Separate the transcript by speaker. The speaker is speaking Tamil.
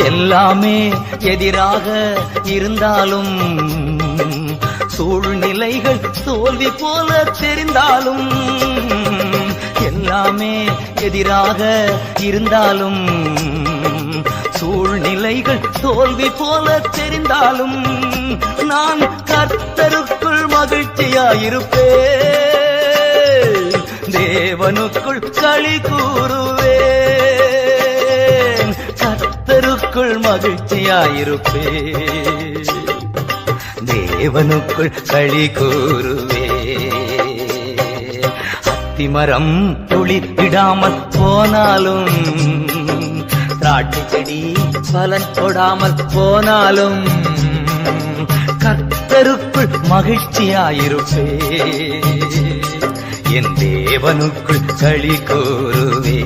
Speaker 1: எல்லாமே எதிராக இருந்தாலும் சூழ்நிலைகள் தோல்வி போல தெரிந்தாலும் எல்லாமே எதிராக இருந்தாலும் சூழ்நிலைகள் தோல்வி போல தெரிந்தாலும் நான் கர்த்தருக்குள் மகிழ்ச்சியாயிருப்பேன் தேவனுக்குள் களி கூறுவேன் கர்த்தருக்குள் மகிழ்ச்சியாயிருப்பேன் தேவனுக்குள் களி கூறுவேன் அத்திமரம் துளிர்விடாமல் போனாலும் திராட்சை செடி பலன் கொடாமல் போனாலும் கர்த்தருக்குள் மகிழ்ச்சியாயிருப்பேன் என் தேவனுக்குள் களி கூறுவே